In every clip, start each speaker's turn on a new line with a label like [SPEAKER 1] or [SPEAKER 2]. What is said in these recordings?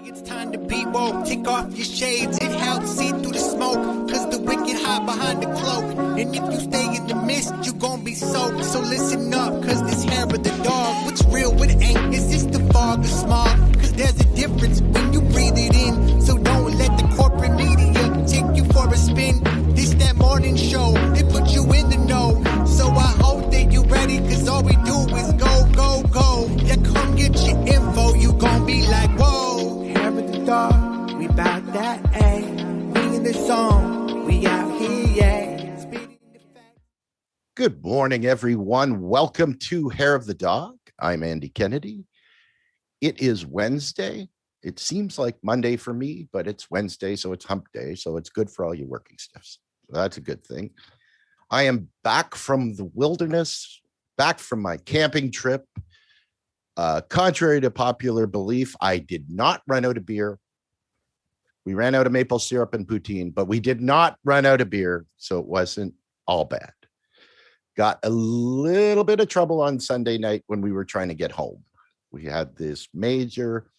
[SPEAKER 1] It's time to be woke. Take off your shades. It helps see through the smoke. Cause the wicked hide behind the cloak. And if you stay in the mist, you gon' be soaked. So listen up, cause this hair of the dog. What's real, what ain't? Is this the fog or smog? Cause there's a difference when you breathe it in. So don't let the corporate media take you for a spin. This that morning show, they put you in the know. So I hope that you ready, cause all we do is go, go, go. Yeah, come get your info, you gon' be like, whoa. Hair of the dog, we bout that, ayy. We in the zone, we out here, yeah.
[SPEAKER 2] Good morning, everyone. Welcome to Hair of the Dog. I'm Andy Kennedy. It is Wednesday. It seems like Monday for me, but it's Wednesday, so it's hump day, so it's good for all you working stiffs. So that's a good thing. I am back from the wilderness, back from my camping trip. Contrary to popular belief, I did not run out of beer. We ran out of maple syrup and poutine, but we did not run out of beer, so it wasn't all bad. Got a little bit of trouble on Sunday night when we were trying to get home. We had this major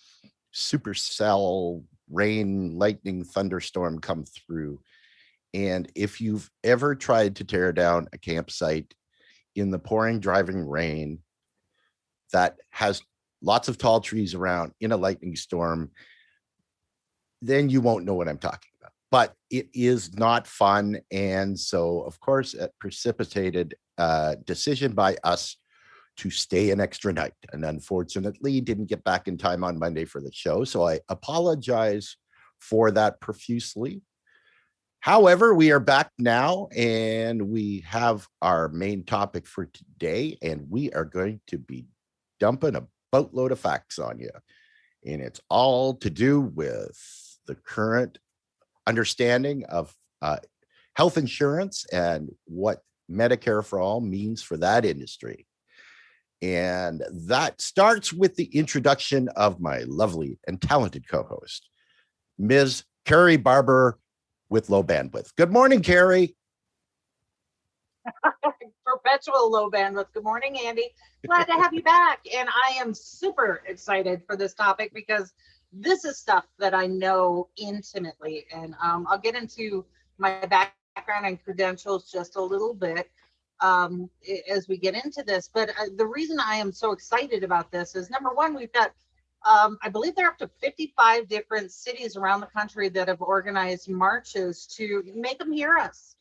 [SPEAKER 2] supercell rain, lightning, thunderstorm come through. And if you've ever tried to tear down a campsite in the pouring, driving rain that has lots of tall trees around in a lightning storm, then you won't know what I'm talking about. But it is not fun. And so, of course, it precipitated a decision by us to stay an extra night. And unfortunately, didn't get back in time on Monday for the show. So I apologize for that profusely. However, we are back now and we have our main topic for today, and we are going to be dumping a boatload of facts on you. And it's all to do with the current understanding of health insurance and what Medicare for all means for that industry. And that starts with the introduction of my lovely and talented co-host, Ms. Carrie Barber with low bandwidth. Good morning, Carrie.
[SPEAKER 3] Perpetual low bandwidth. Good morning, Andy. Glad to have you back. And I am super excited for this topic because this is stuff that I know intimately. And I'll get into my background and credentials just a little bit as we get into this. But the reason I am so excited about this is, number one, we've got I believe there are up to 55 different cities around the country that have organized marches to make them hear us,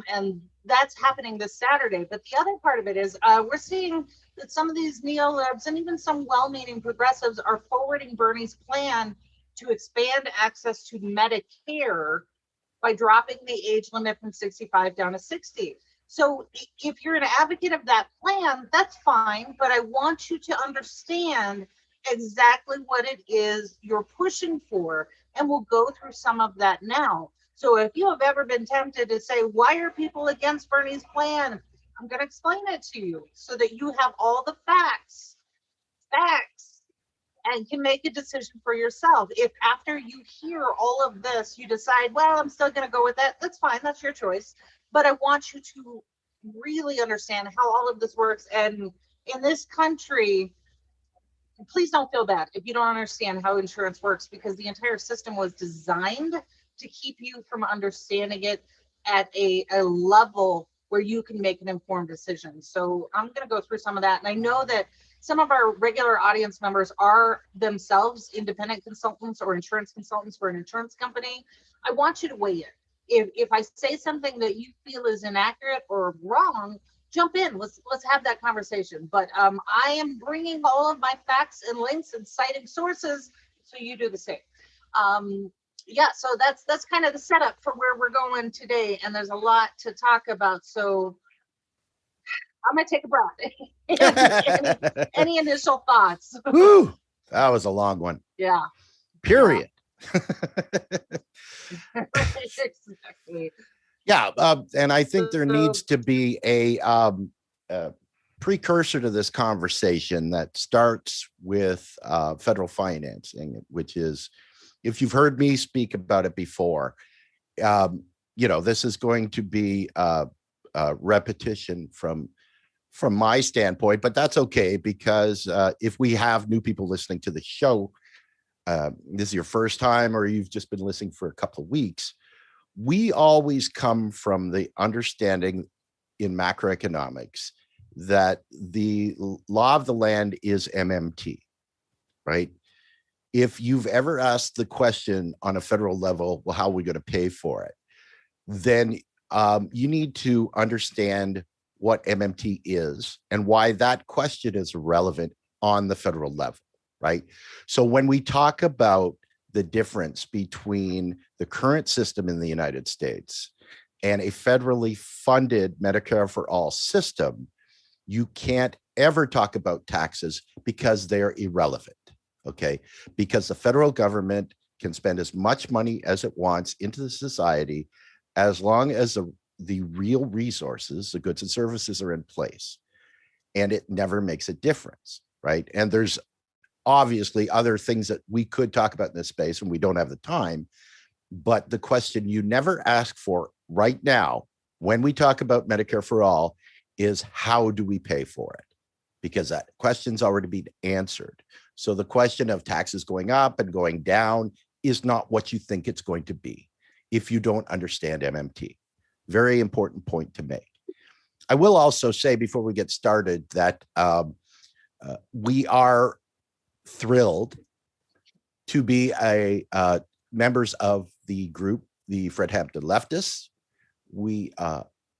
[SPEAKER 3] and that's happening this Saturday. But the other part of it is we're seeing that some of these neo-libs and even some well-meaning progressives are forwarding Bernie's plan to expand access to Medicare by dropping the age limit from 65 down to 60. So if you're an advocate of that plan, that's fine, but I want you to understand exactly what it is you're pushing for, and we'll go through some of that now. So if you have ever been tempted to say, why are people against Bernie's plan? I'm going to explain it to you so that you have all the facts, and can make a decision for yourself. If after you hear all of this, you decide, well, I'm still going to go with that, that's fine, that's your choice. But I want you to really understand how all of this works. And in this country, please don't feel bad if you don't understand how insurance works, because the entire system was designed to keep you from understanding it at a level where you can make an informed decision. So I'm going to go through some of that. And I know that some of our regular audience members are themselves independent consultants or insurance consultants for an insurance company. I want you to weigh in. If I say something that you feel is inaccurate or wrong, jump in. Let's have that conversation. But I am bringing all of my facts and links and citing sources, so you do the same. So that's kind of the setup for where we're going today, and there's a lot to talk about. So I'm gonna take a breath. any initial thoughts?
[SPEAKER 2] Woo, that was a long one.
[SPEAKER 3] Yeah.
[SPEAKER 2] Period.
[SPEAKER 3] Exactly.
[SPEAKER 2] Yeah, and I think there needs to be a precursor to this conversation that starts with federal financing, which is, if you've heard me speak about it before, this is going to be a repetition from my standpoint, but that's okay, because if we have new people listening to the show, this is your first time or you've just been listening for a couple of weeks, we always come from the understanding in macroeconomics that the law of the land is MMT, right? If you've ever asked the question on a federal level, well, how are we going to pay for it? Then you need to understand what MMT is and why that question is relevant on the federal level, right? So when we talk about the difference between the current system in the United States and a federally funded Medicare for all system, you can't ever talk about taxes because they're irrelevant, okay? Because the federal government can spend as much money as it wants into the society as long as the real resources, the goods and services are in place, and it never makes a difference, right? And there's obviously other things that we could talk about in this space and we don't have the time, but the question you never ask for right now when we talk about Medicare for all is how do we pay for it? Because that question's already been answered. So the question of taxes going up and going down is not what you think it's going to be if you don't understand MMT. Very important point to make. I will also say before we get started that we are thrilled to be members of the group, the Fred Hampton Leftists. We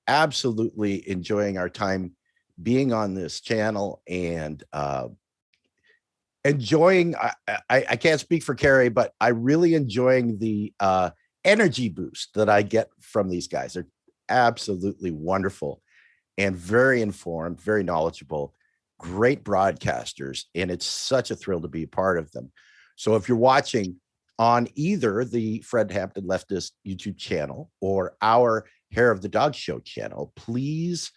[SPEAKER 2] absolutely enjoying our time being on this channel and enjoying, I can't speak for Carrie, but I really enjoying the energy boost that I get from these guys. They're absolutely wonderful and very informed, very knowledgeable, great broadcasters, and it's such a thrill to be a part of them. So if you're watching on either the Fred Hampton Leftist YouTube channel or our Hair of the Dog Show channel, please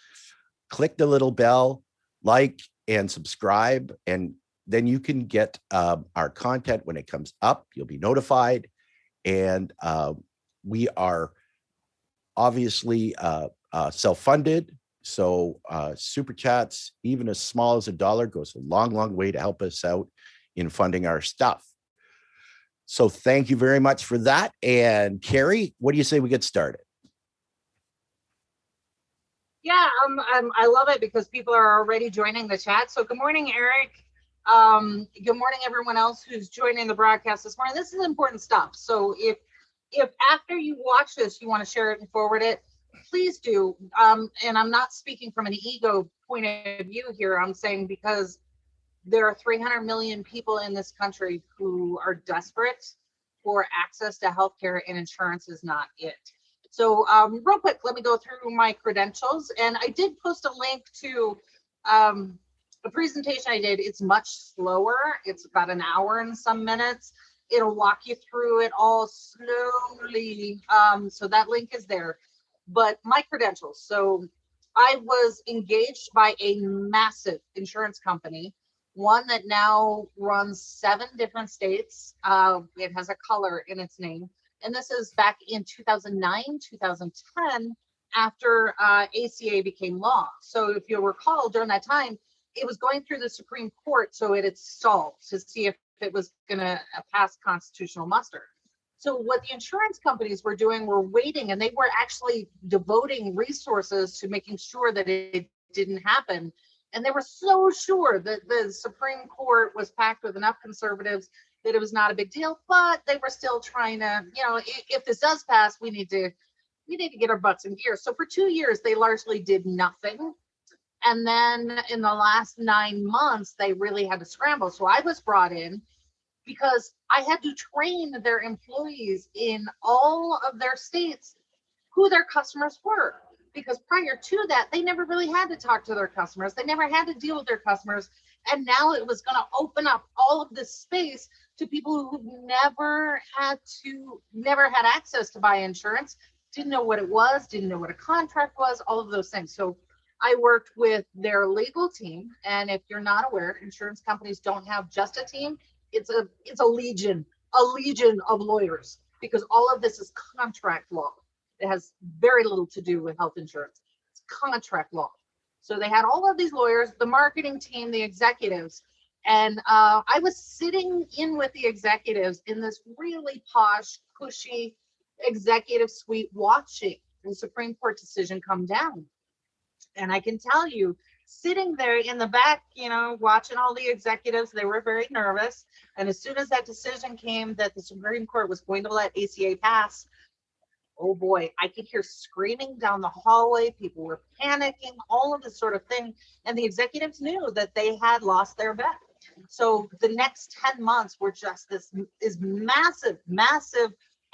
[SPEAKER 2] click the little bell, like, and subscribe, and then you can get our content when it comes up. You'll be notified, and we are obviously self-funded. So super chats, even as small as $1, goes a long, long way to help us out in funding our stuff. So thank you very much for that. And Carrie, what do you say we get started?
[SPEAKER 3] Yeah, I love it because people are already joining the chat. So good morning, Eric. Good morning, everyone else who's joining the broadcast this morning. This is important stuff. So if after you watch this, you want to share it and forward it, please do. And I'm not speaking from an ego point of view here. I'm saying because there are 300 million people in this country who are desperate for access to healthcare, and insurance is not it. So real quick, let me go through my credentials. And I did post a link to a presentation I did. It's much slower. It's about an hour and some minutes. It'll walk you through it all slowly. So that link is there. But my credentials. So I was engaged by a massive insurance company, one that now runs 7 different states. It has a color in its name. And this is back in 2009, 2010, after ACA became law. So if you'll recall, during that time, it was going through the Supreme Court, so it had stalled to see if it was going to pass constitutional muster. So what the insurance companies were doing were waiting, and they were actually devoting resources to making sure that it didn't happen. And they were so sure that the Supreme Court was packed with enough conservatives that it was not a big deal, but they were still trying to, you know, if this does pass, we need to get our butts in gear. So for 2 years, they largely did nothing. And then in the last 9 months, they really had to scramble. So I was brought in because I had to train their employees in all of their states who their customers were. Because prior to that, they never really had to talk to their customers. They never had to deal with their customers. And now it was going to open up all of this space to people who never had access to buy insurance, didn't know what it was, didn't know what a contract was, all of those things. So I worked with their legal team. And if you're not aware, insurance companies don't have just a team. It's a legion of lawyers, because all of this is contract law. It has very little to do with health insurance. It's contract law. So they had all of these lawyers, the marketing team, the executives, And I was sitting in with the executives in this really posh, cushy executive suite watching the Supreme Court decision come down. And I can tell you, sitting there in the back, watching all the executives, they were very nervous. And as soon as that decision came that the Supreme Court was going to let ACA pass, oh boy, I could hear screaming down the hallway. People were panicking, all of this sort of thing. And the executives knew that they had lost their bet. So the next 10 months were just this is massive, massive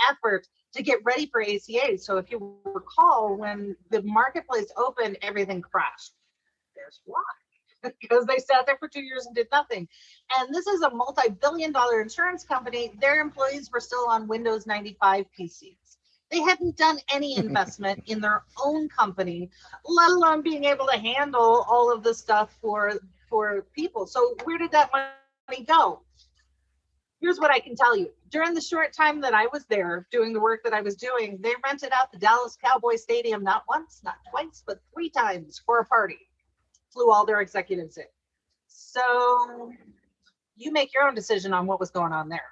[SPEAKER 3] effort to get ready for ACA. So if you recall, when the marketplace opened, everything crashed. There's why. Because they sat there for 2 years and did nothing. And this is a multi-billion-dollar insurance company. Their employees were still on Windows 95 PCs. They hadn't done any investment in their own company, let alone being able to handle all of this stuff for people. So where did that money go? Here's what I can tell you. During the short time that I was there doing the work that I was doing, they rented out the Dallas Cowboy Stadium not once, not twice, but 3 times for a party. Flew all their executives in. So you make your own decision on what was going on there.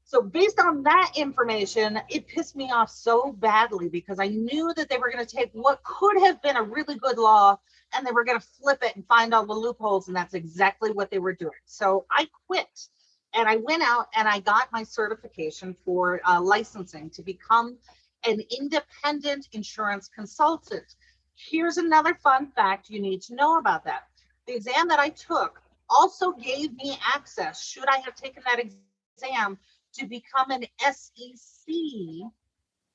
[SPEAKER 3] So based on that information, it pissed me off so badly because I knew that they were going to take what could have been a really good law and they were going to flip it and find all the loopholes. And that's exactly what they were doing. So I quit and I went out and I got my certification for licensing to become an independent insurance consultant. Here's another fun fact you need to know about that. The exam that I took also gave me access, should I have taken that exam, to become an SEC,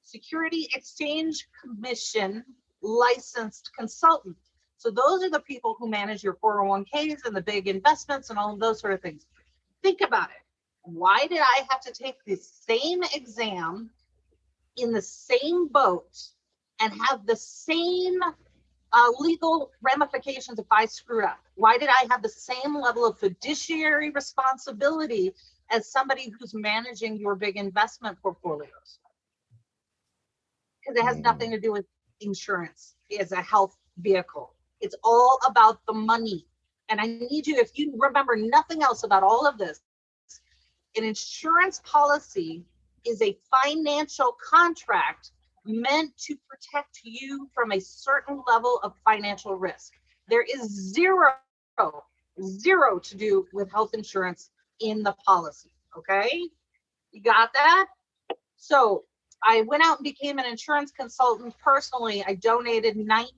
[SPEAKER 3] Security Exchange Commission licensed consultant. So those are the people who manage your 401ks and the big investments and all of those sort of things. Think about it. Why did I have to take the same exam in the same boat and have the same legal ramifications if I screw up? Why did I have the same level of fiduciary responsibility as somebody who's managing your big investment portfolios? Because it has nothing to do with insurance as a health vehicle. It's all about the money. And I need you, if you remember nothing else about all of this, an insurance policy is a financial contract meant to protect you from a certain level of financial risk. There is zero to do with health insurance in the policy. Okay, you got that? So I went out and became an insurance consultant personally. I donated 95%,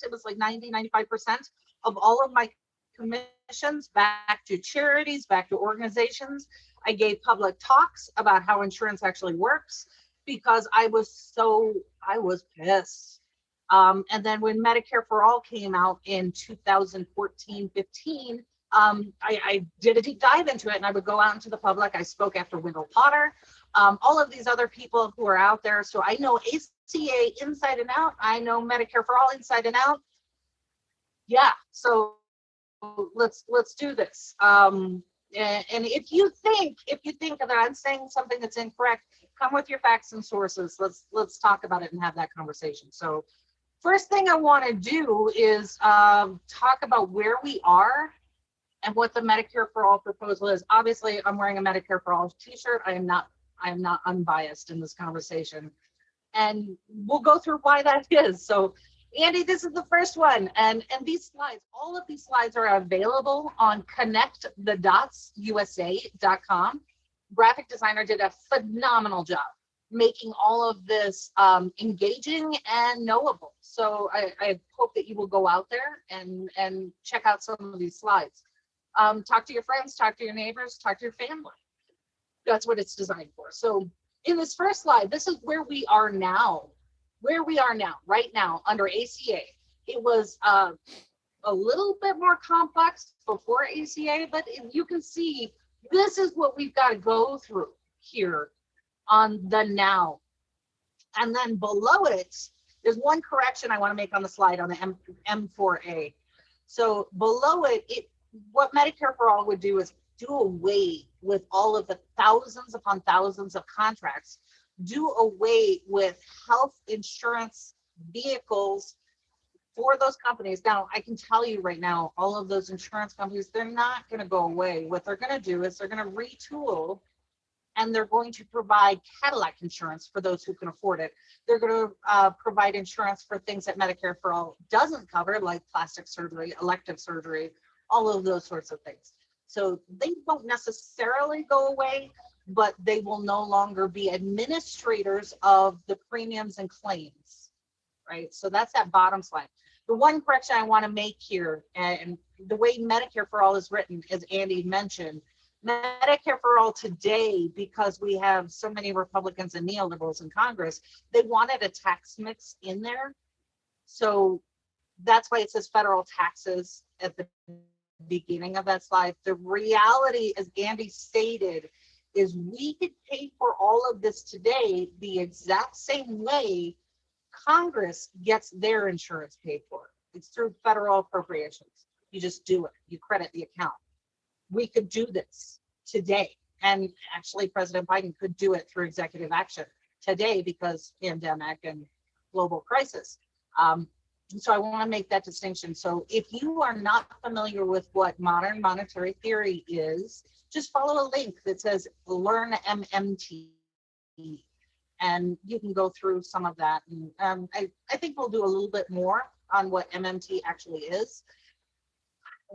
[SPEAKER 3] it was like 95% of all of my commissions back to charities, back to organizations. I gave public talks about how insurance actually works because I was pissed. And then when Medicare for All came out in 2014-15, I did a deep dive into it and I would go out into the public. I spoke after Wendell Potter, all of these other people who are out there. So I know ACA inside and out. I know Medicare for All inside and out. Yeah, so let's do this. And if you think that I'm saying something that's incorrect, come with your facts and sources. Let's talk about it and have that conversation. So first thing I want to do is talk about where we are and what the Medicare for All proposal is. Obviously, I'm wearing a Medicare for All t-shirt. I am not unbiased in this conversation. And we'll go through why that is. So Andy, this is the first one. And these slides, all of these slides are available on connectthedotsusa.com. Graphic designer did a phenomenal job making all of this engaging and knowable. So I hope that you will go out there and check out some of these slides. Talk to your friends, talk to your neighbors, talk to your family. That's what it's designed for. So in this first slide, this is where we are now. Right now, under ACA. It was a little bit more complex before ACA, but you can see this is what we've got to go through here on the now. And then below it, there's one correction I want to make on the slide on the M4A. So below it, what Medicare for All would do is do away with all of the thousands upon thousands of contracts, do away with health insurance vehicles for those companies. Now, I can tell you right now, all of those insurance companies, they're not going to go away. What they're going to do is they're going to retool, and they're going to provide Cadillac insurance for those who can afford it. They're going to provide insurance for things that Medicare for All doesn't cover, like plastic surgery, elective surgery, all of those sorts of things. So they won't necessarily go away, but they will no longer be administrators of the premiums and claims, right? So that's that bottom slide. The one correction I want to make here, and the way Medicare for All is written, as Andy mentioned, Medicare for All today, because we have so many Republicans and neoliberals in Congress, they wanted a tax mix in there. So that's why it says federal taxes at the beginning of that slide. The reality, as Andy stated, is we could pay for all of this today the exact same way Congress gets their insurance paid for. It's through federal appropriations. You just do it. You credit the account. We could do this today. And actually, President Biden could do it through executive action today because pandemic and global crisis. So I want to make that distinction. So if you are not familiar with what modern monetary theory is, just follow a link that says Learn MMT. And you can go through some of that. And I think we'll do a little bit more on what MMT actually is.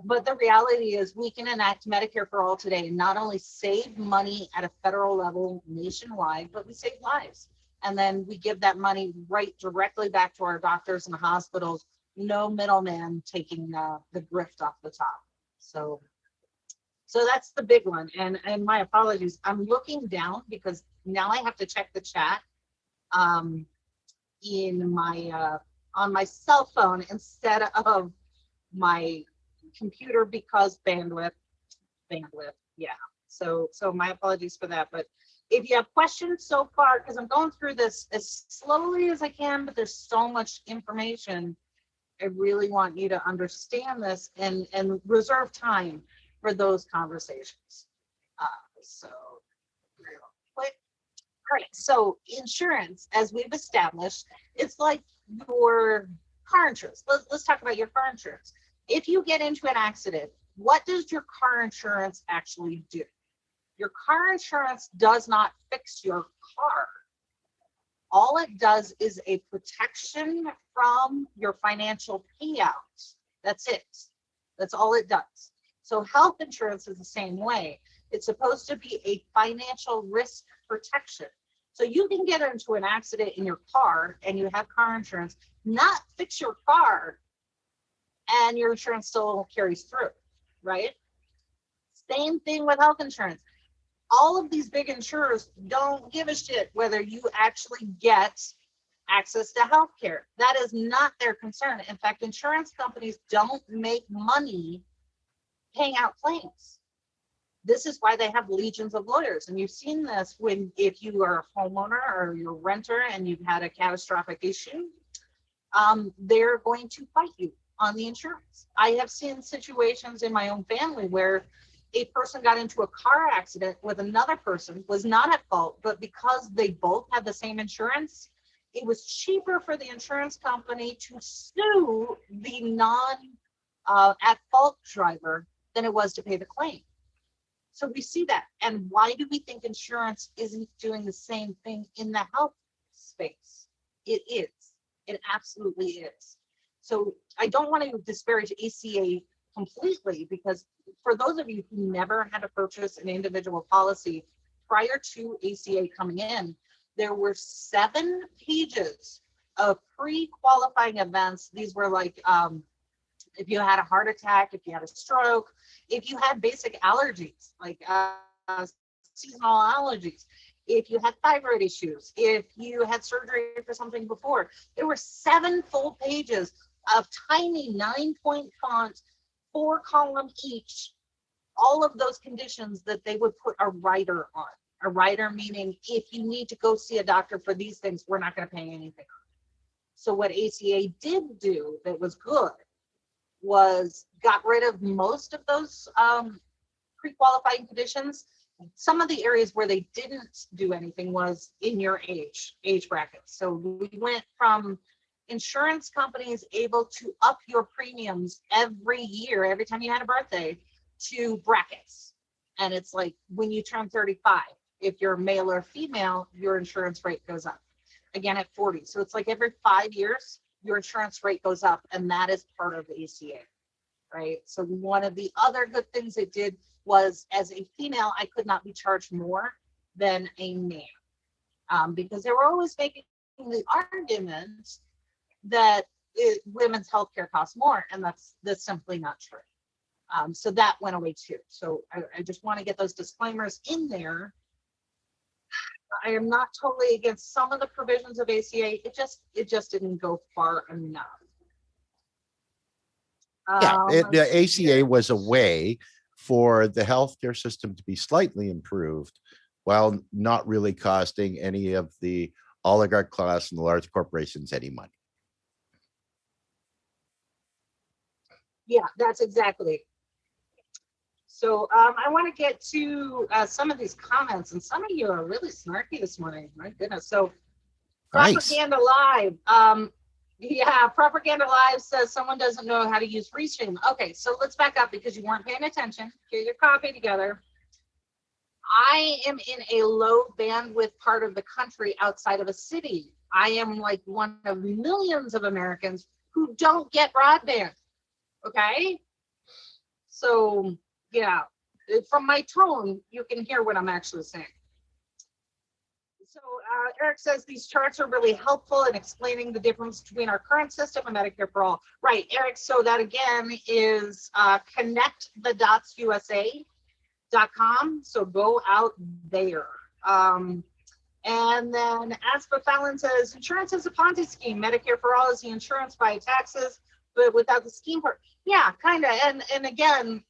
[SPEAKER 3] But the reality is we can enact Medicare for All today and not only save money at a federal level nationwide, but we save lives. And then we give that money right directly back to our doctors and hospitals, no middleman taking the grift off the top. So that's the big one. And my apologies. I'm looking down because now I have to check the chat in my on my cell phone instead of my computer because bandwidth. Yeah. So my apologies for that. But if you have questions so far, because I'm going through this as slowly as I can, but there's so much information, I really want you to understand this and reserve time for those conversations. So real quick. All right, so insurance, as we've established, it's like your car insurance. Let's talk about your car insurance. If you get into an accident, what does your car insurance actually do? Your car insurance does not fix your car. All it does is a protection from your financial payouts. That's it. That's all it does. So health insurance is the same way. It's supposed to be a financial risk protection. So you can get into an accident in your car and you have car insurance, not fix your car, and your insurance still carries through, right? Same thing with health insurance. All of these big insurers don't give a shit whether you actually get access to health care. That is not their concern. In fact, insurance companies don't make money paying out claims. This is why they have legions of lawyers. And you've seen this when, if you are a homeowner or you're a renter and you've had a catastrophic issue, they're going to fight you on the insurance. I have seen situations in my own family where a person got into a car accident with another person, was not at fault, but because they both had the same insurance, it was cheaper for the insurance company to sue the at fault driver than it was to pay the claim. So we see that. And why do we think insurance isn't doing the same thing in the health space? It is. It absolutely is. So I don't want to disparage ACA completely, because for those of you who never had to purchase an individual policy prior to ACA coming in, there were 7 pages of pre-qualifying events. These were like, if you had a heart attack, if you had a stroke, if you had basic allergies, like seasonal allergies, if you had thyroid issues, if you had surgery for something before, there were 7 full pages of tiny 9-point font, 4-column each, all of those conditions that they would put a rider on. A rider meaning if you need to go see a doctor for these things, we're not going to pay anything on. So what ACA did do that was good was got rid of most of those pre-qualifying conditions. Some of the areas where they didn't do anything was in your age bracket. So we went from insurance companies able to up your premiums every year, every time you had a birthday, to brackets. And it's like when you turn 35, if you're male or female, your insurance rate goes up. Again at 40. So it's like every 5 years, your insurance rate goes up, and that is part of the ACA, right? So one of the other good things it did was, as a female, I could not be charged more than a man, because they were always making the argument that women's healthcare costs more, and that's simply not true. So that went away too. So I just want to get those disclaimers in there. I am not totally against some of the provisions of ACA. It just didn't go far enough.
[SPEAKER 2] The ACA was a way for the healthcare system to be slightly improved while not really costing any of the oligarch class and the large corporations any money.
[SPEAKER 3] Yeah, that's exactly it. So I want to get to some of these comments, and some of you are really snarky this morning. My goodness. So
[SPEAKER 2] Nice.
[SPEAKER 3] Propaganda Live. Yeah, Propaganda Live says someone doesn't know how to use Restream. Okay, so let's back up because you weren't paying attention. Get your copy together. I am in a low bandwidth part of the country outside of a city. I am like one of millions of Americans who don't get broadband. Okay? So yeah, from my tone, you can hear what I'm actually saying. So Eric says these charts are really helpful in explaining the difference between our current system and Medicare for All. Right, Eric, so that again is connectthedotsusa.com. So go out there. And then Aspa Fallon says, insurance is a Ponzi scheme. Medicare for All is the insurance by taxes, but without the scheme part. Yeah, kind of. And again,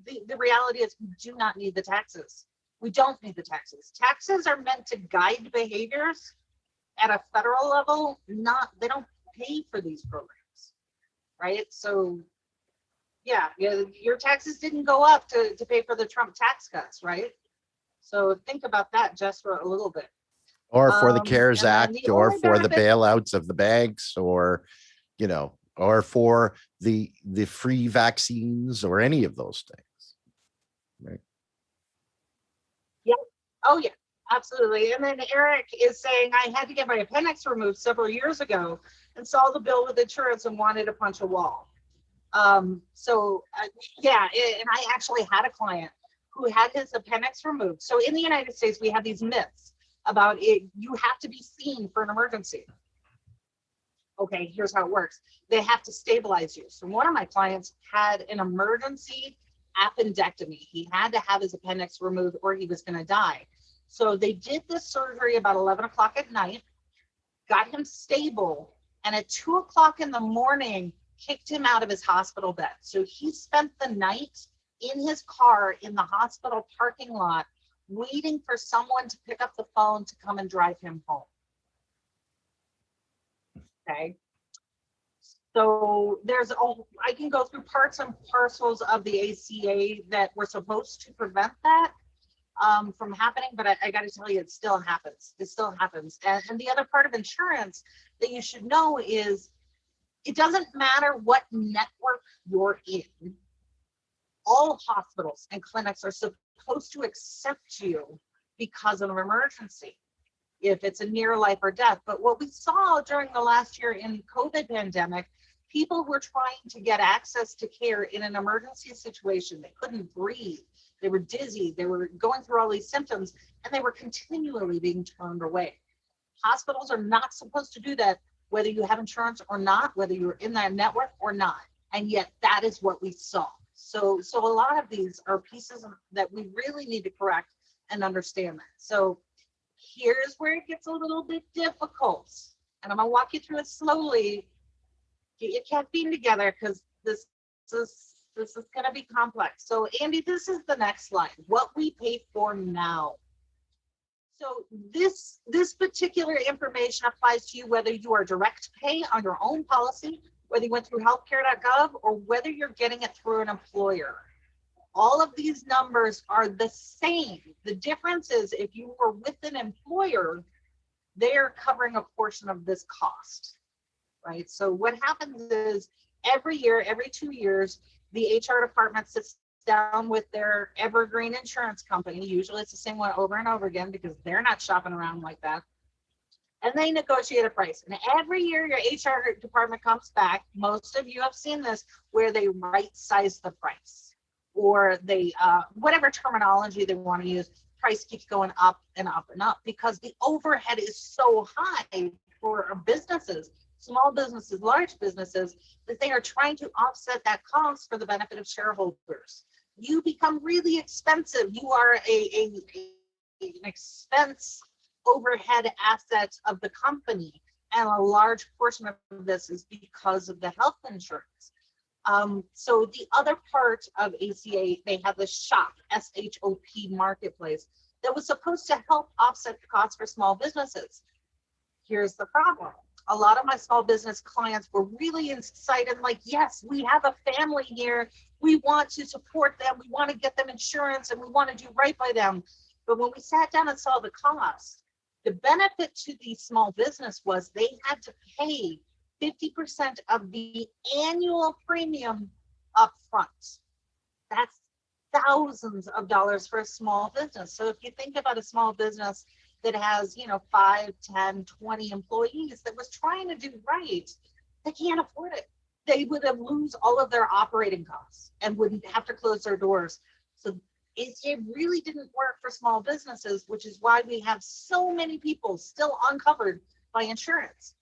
[SPEAKER 3] the reality is we do not need the taxes. We don't need the taxes. Taxes are meant to guide behaviors at a federal level, they don't pay for these programs, right? So yeah, your taxes didn't go up to pay for the Trump tax cuts, right? So think about that just for a little bit.
[SPEAKER 2] Or for the CARES Act, or for the bailouts of the banks, or, or for the free vaccines, or any of those things. Right.
[SPEAKER 3] Yeah. Oh, yeah, absolutely. And then Eric is saying, I had to get my appendix removed several years ago and saw the bill with insurance and wanted to punch a wall. Yeah, and I actually had a client who had his appendix removed. So in the United States, we have these myths about it. You have to be seen for an emergency. Okay, here's how it works. They have to stabilize you. So one of my clients had an emergency appendectomy. He had to have his appendix removed or he was going to die. So they did this surgery about 11 o'clock at night, got him stable, and at 2 o'clock in the morning, kicked him out of his hospital bed. So he spent the night in his car in the hospital parking lot, waiting for someone to pick up the phone to come and drive him home. Okay. So I can go through parts and parcels of the ACA that were supposed to prevent that from happening, but I got to tell you, it still happens. It still happens. And the other part of insurance that you should know is it doesn't matter what network you're in. All hospitals and clinics are supposed to accept you because of an emergency, if it's a near life or death. But what we saw during the last year in COVID pandemic, people were trying to get access to care in an emergency situation. They couldn't breathe. They were dizzy. They were going through all these symptoms, and they were continually being turned away. Hospitals are not supposed to do that, whether you have insurance or not, whether you're in that network or not. And yet that is what we saw. So a lot of these are pieces that we really need to correct and understand that. So here's where it gets a little bit difficult. And I'm going to walk you through it slowly. Get your caffeine together, because this is going to be complex. So Andy, this is the next slide. What we pay for now. So this particular information applies to you whether you are direct pay on your own policy, whether you went through healthcare.gov, or whether you're getting it through an employer. All of these numbers are the same. The difference is if you were with an employer, they are covering a portion of this cost, right? So what happens is every year, every 2 years, the HR department sits down with their evergreen insurance company. Usually it's the same one over and over again because they're not shopping around like that. And they negotiate a price. And every year your HR department comes back. Most of you have seen this where they right size the price, or they, whatever terminology they want to use, price keeps going up and up and up because the overhead is so high for businesses, small businesses, large businesses, that they are trying to offset that cost for the benefit of shareholders. You become really expensive. You are an expense overhead asset of the company. And a large portion of this is because of the health insurance. So the other part of ACA, they have the SHOP, SHOP marketplace that was supposed to help offset the cost for small businesses. Here's the problem. A lot of my small business clients were really excited, like, yes, we have a family here. We want to support them. We want to get them insurance and we want to do right by them. But when we sat down and saw the cost, the benefit to the small business was they had to pay 50% of the annual premium up front. That's thousands of dollars for a small business. So if you think about a small business that has, 5, 10, 20 employees that was trying to do right, they can't afford it. They would have lose all of their operating costs and wouldn't have to close their doors. So it really didn't work for small businesses, which is why we have so many people still uncovered by insurance.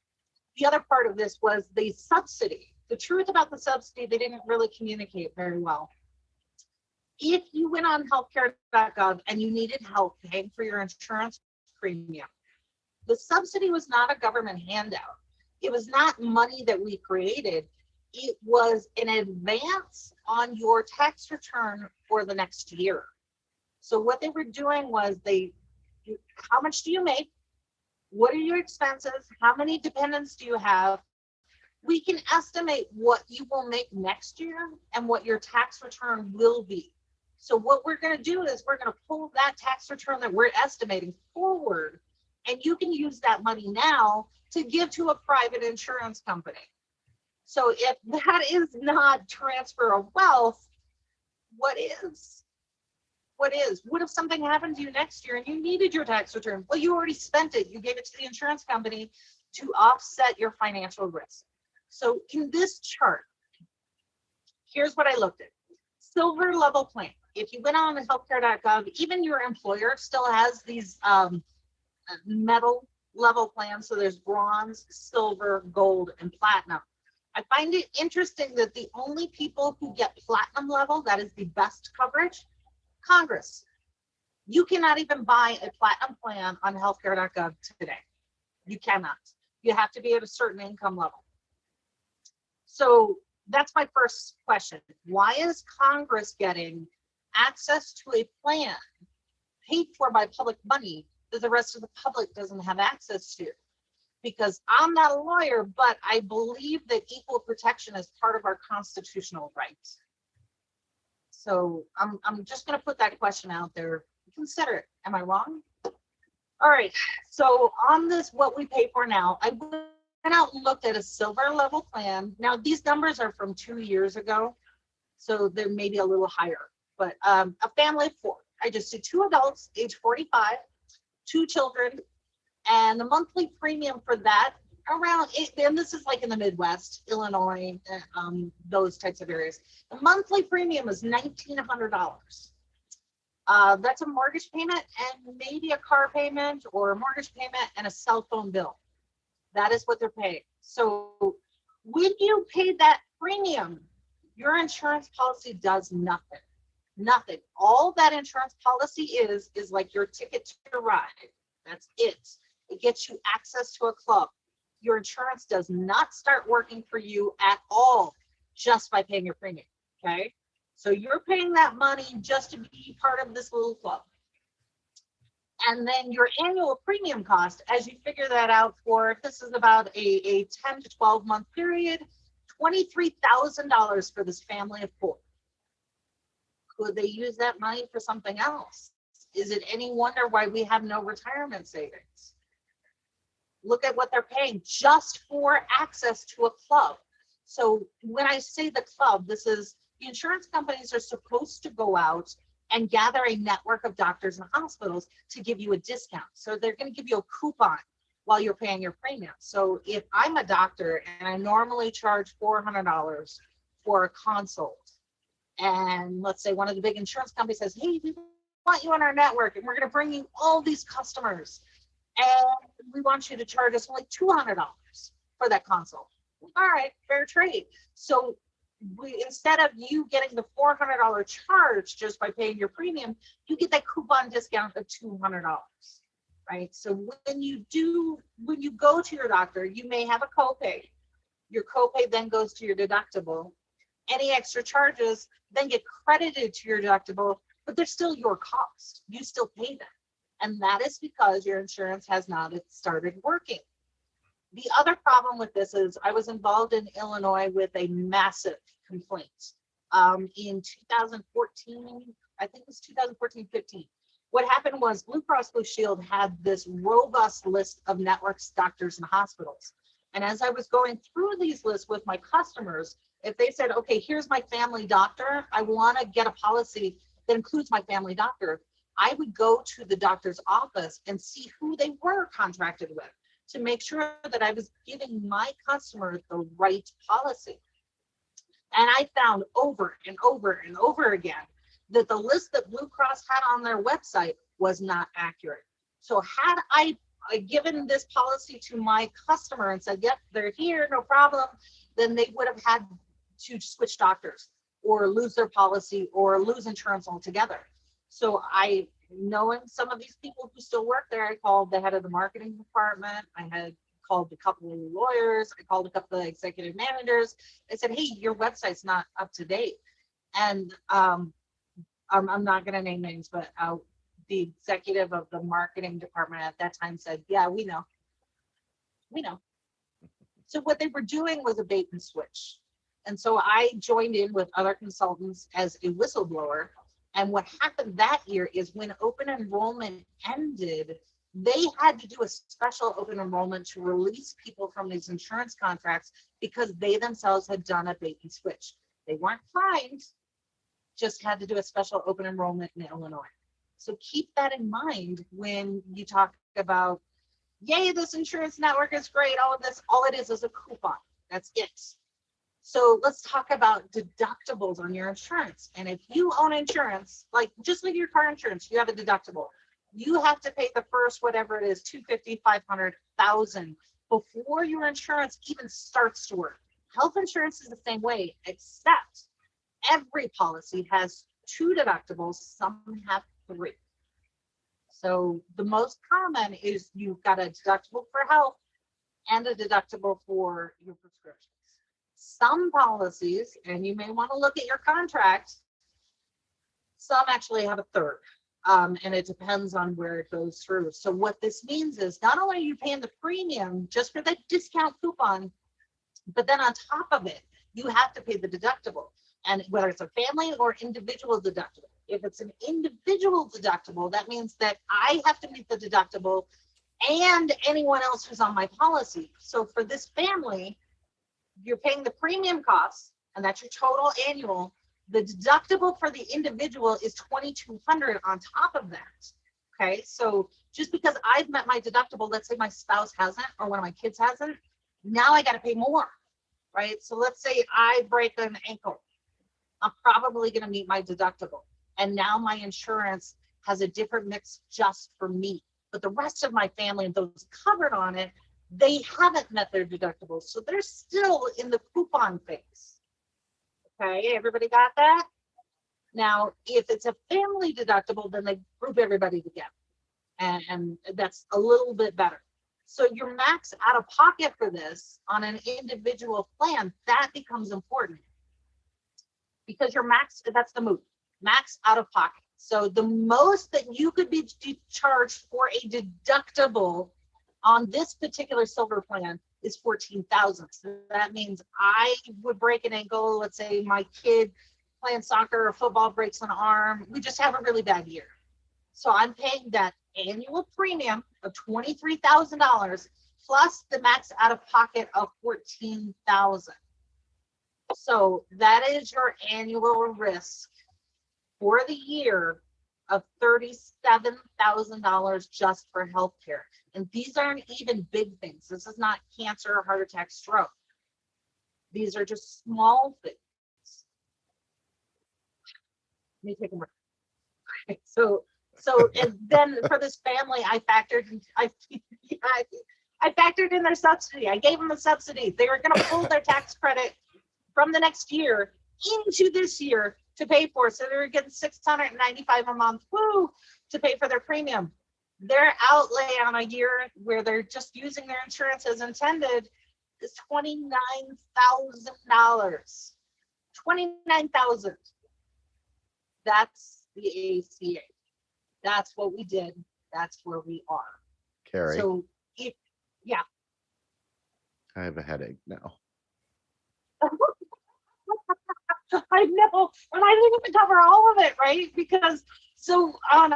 [SPEAKER 3] The other part of this was the subsidy. The truth about the subsidy, they didn't really communicate very well. If you went on healthcare.gov and you needed help paying for your insurance premium, the subsidy was not a government handout. It was not money that we created. It was an advance on your tax return for the next year. So what they were doing was how much do you make? What are your expenses? How many dependents do you have? We can estimate what you will make next year and what your tax return will be. So what we're going to do is we're going to pull that tax return that we're estimating forward, and you can use that money now to give to a private insurance company. So if that is not transfer of wealth, what is? What is? What if something happened to you next year and you needed your tax return? Well, you already spent it. You gave it to the insurance company to offset your financial risk. So in this chart, here's what I looked at. Silver level plan. If you went on healthcare.gov, even your employer still has these metal level plans. So there's bronze, silver, gold, and platinum. I find it interesting that the only people who get platinum level, that is the best coverage, Congress. You cannot even buy a platinum plan on healthcare.gov today. You cannot. You have to be at a certain income level. So that's my first question. Why is Congress getting access to a plan paid for by public money that the rest of the public doesn't have access to? Because I'm not a lawyer, but I believe that equal protection is part of our constitutional rights. So I'm just going to put that question out there. Consider it. Am I wrong? All right. So on this, what we pay for now, I went out and looked at a silver level plan. Now, these numbers are from 2 years ago, so they're maybe a little higher. But a family of 4. I just did 2 adults, age 45, 2 children, and the monthly premium for that around, and this is like in the Midwest, Illinois, those types of areas. The monthly premium is $1,900. That's a mortgage payment and maybe a car payment or a mortgage payment and a cell phone bill. That is what they're paying. So when you pay that premium, your insurance policy does nothing. Nothing. All that insurance policy is like your ticket to ride. That's it. It gets you access to a club. Your insurance does not start working for you at all just by paying your premium, okay? So you're paying that money just to be part of this little club. And then your annual premium cost, as you figure that out for, this is about a 10 to 12 month period, $23,000 for this family of 4. Could they use that money for something else? Is it any wonder why we have no retirement savings? Look at what they're paying just for access to a club. So when I say the club, this is the insurance companies are supposed to go out and gather a network of doctors and hospitals to give you a discount. So they're going to give you a coupon while you're paying your premium. So if I'm a doctor and I normally charge $400 for a consult, and let's say one of the big insurance companies says, hey, we want you on our network and we're going to bring you all these customers, and we want you to charge us only $200 for that consult. All right, fair trade. So instead of you getting the $400 charge just by paying your premium, you get that coupon discount of $200, right? So when you go to your doctor, you may have a copay. Your copay then goes to your deductible. Any extra charges then get credited to your deductible, but they're still your cost. You still pay them. And that is because your insurance has not started working. The other problem with this is I was involved in Illinois with a massive complaint in 2014, I think it was 2014-15. What happened was Blue Cross Blue Shield had this robust list of networks, doctors, and hospitals. And as I was going through these lists with my customers, if they said, okay, here's my family doctor, I want to get a policy that includes my family doctor, I would go to the doctor's office and see who they were contracted with to make sure that I was giving my customer the right policy. And I found over and over and over again that the list that Blue Cross had on their website was not accurate. So had I given this policy to my customer and said, yep, they're here, no problem, then they would have had to switch doctors or lose their policy or lose insurance altogether. So knowing some of these people who still work there, I called the head of the marketing department. I had called a couple of lawyers. I called a couple of executive managers. I said, hey, your website's not up to date. And I'm not going to name names, but the executive of the marketing department at that time said, yeah, we know. So what they were doing was a bait and switch. And so I joined in with other consultants as a whistleblower. And what happened that year is when open enrollment ended, they had to do a special open enrollment to release people from these insurance contracts because they themselves had done a bait and switch. They weren't fined, just had to do a special open enrollment in Illinois. So keep that in mind when you talk about, yay, this insurance network is great, all of this, all it is a coupon. That's it. So let's talk about deductibles on your insurance. And if you own insurance, like just like your car insurance, you have a deductible. You have to pay the first, whatever it is, $250, $500, $1,000 before your insurance even starts to work. Health insurance is the same way, except every policy has 2 deductibles, some have 3. So the most common is you've got a deductible for health and a deductible for your prescriptions. Some policies, and you may want to look at your contract, some actually have a 3rd, and it depends on where it goes through. So what this means is not only are you paying the premium just for that discount coupon, but then on top of it, you have to pay the deductible. And whether it's a family or individual deductible, if it's an individual deductible, that means that I have to meet the deductible and anyone else who's on my policy. So for this family, you're paying the premium costs, and that's your total annual. The deductible for the individual is $2,200 on top of that. Okay, so just because I've met my deductible, let's say my spouse hasn't or one of my kids hasn't, now I got to pay more, right? So let's say I break an ankle. I'm probably going to meet my deductible. And now my insurance has a different mix just for me. But the rest of my family and those covered on it, they haven't met their deductibles. So they're still in the coupon phase. Okay, everybody got that? Now, if it's a family deductible, then they group everybody together. And that's a little bit better. So your max out of pocket for this on an individual plan, that becomes important. Because your max, that's the move, max out of pocket. So the most that you could be charged for a deductible on this particular silver plan is $14,000. So that means I would break an ankle. Let's say my kid playing soccer or football breaks an arm. We just have a really bad year. So I'm paying that annual premium of $23,000 plus the max out of pocket of $14,000. So that is your annual risk for the year of $37,000 just for healthcare. And these aren't even big things. This is not cancer, heart attack, stroke. These are just small things. Let me take a break. Okay, so and then for this family, I factored in their subsidy. I gave them a subsidy. They were going to pull their tax credit from the next year into this year to pay for it. So they were getting $695 a month, woo, to pay for their premium. Their outlay on a year where they're just using their insurance as intended is $29,000. $29,000. That's the ACA. That's what we did. That's where we are.
[SPEAKER 2] Carrie,
[SPEAKER 3] So
[SPEAKER 2] I have a headache now.
[SPEAKER 3] I know, and I didn't even cover all of it, right? Because so on